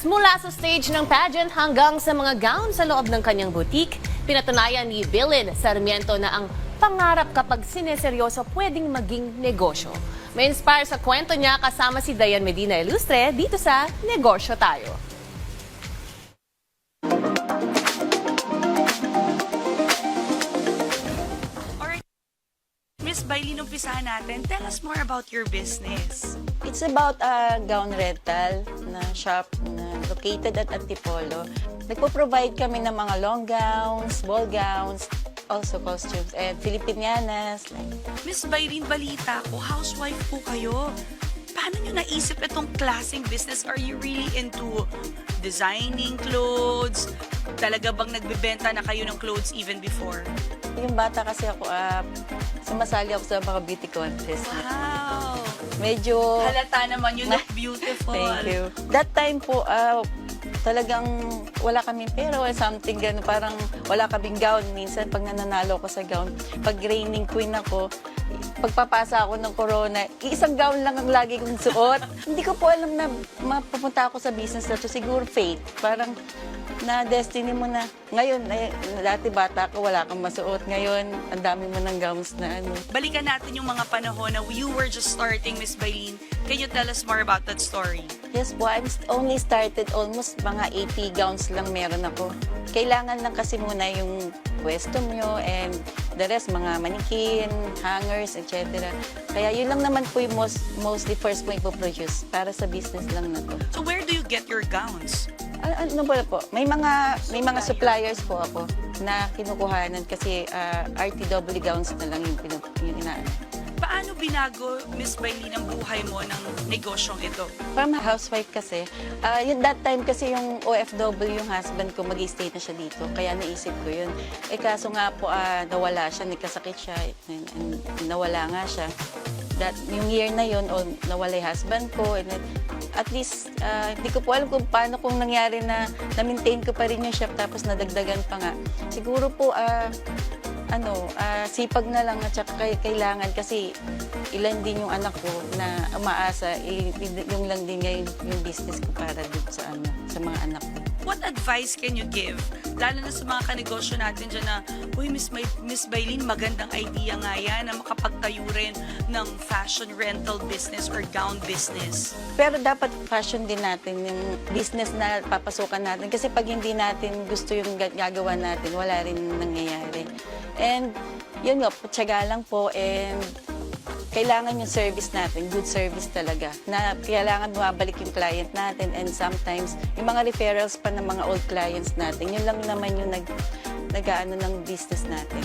Mula sa stage ng pageant hanggang sa mga gown sa loob ng kanyang boutique, pinatunayan ni Belen Sarmiento na ang pangarap kapag sineseryoso pwedeng maging negosyo. May inspire sa kwento niya kasama si Dayan Medina Ilustre dito sa Negosyo Tayo. Miss Bailey, umpisahan natin. Tell us more about your business. It's about a gown rental na shop na located at Antipolo. Nagpo-provide kami ng mga long gowns, ball gowns, also costumes, and Filipinianas. Miss Bailey, balita ko, housewife po kayo. Paano nyo naisip itong klaseng business? Are you really into designing clothes? Talaga bang nagbebenta na kayo ng clothes even before? Yung bata kasi ako, sumasali ako sa mga beauty contest. Wow! Medyo... Halata naman, you look beautiful. Thank you. That time po, talagang wala kaming pera or something gano'n. Parang wala kaming gown. Minsan pag nananalo ko sa gown, pag reigning queen ako, pagpapasa ako ng corona, isang gown lang ang lagi kong suot. Hindi ko po alam na mapupunta ako sa business na to. Siguro fate. Parang na destiny mo na. Ngayon, dati bata ko, wala kang masuot. Ngayon, ang dami mo ng gowns na ano. Balikan natin yung mga panahon na you were just starting, Miss Bailey. Can you tell us more about that story? Yes po, I only started almost mga 80 gowns lang meron ako. Kailangan lang kasi muna yung pwesto nyo and the rest, mga mannequin, hangers, etc. Kaya yun lang naman po yung mostly first mo ipoproduce para sa business lang na to. So where do you get your gowns? Ano ba po? May mga suppliers po ako na kinukuhanan kasi RTW gowns na lang yung inaano. Paano binago, Miss Bailey, ng buhay mo ng negosyong ito? From a housewife kasi, that time kasi yung OFW, yung husband ko, mag-i-stay na siya dito. Kaya naisip ko yun. Eh kaso nga po, nawala siya, nagkasakit siya, nawala nga siya. Yung year na yun, nawala yung husband ko. And then, at least, hindi ko po alam kung paano kung nangyari na na-maintain ko pa rin yung shop tapos nadagdagan pa nga. Siguro po, sipag na lang at saka kailangan kasi ilan din yung anak ko na umaasa, yung lang din ngayon yung business ko para dito sa mga anak ko. What advice can you give? Lalo na sa mga kanegosyo natin dyan na, uy, Miss Bailey, magandang idea nga yan na makapagtayo rin ng fashion rental business or gown business. Pero dapat fashion din natin yung business na papasukan natin kasi pag hindi natin gusto yung gagawa natin, wala rin nangyayari. And yun nga, tiyaga lang po and kailangan yung service natin, good service talaga, na kailangan bumabalik yung client natin and sometimes yung mga referrals pa ng mga old clients natin, yun lang naman yung nag-aano ng business natin.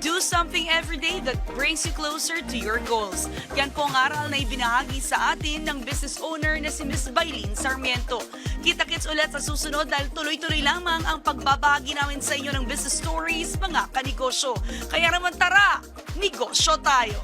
Do something every day that brings you closer to your goals. Yan po ang aral na ibinahagi sa atin ng business owner na si Miss Bailey Sarmiento. Kita-kits ulit sa susunod dahil tuloy-tuloy lamang ang pagbabahagi namin sa inyo ng business stories, mga kanegosyo. Kaya naman tara, negosyo tayo!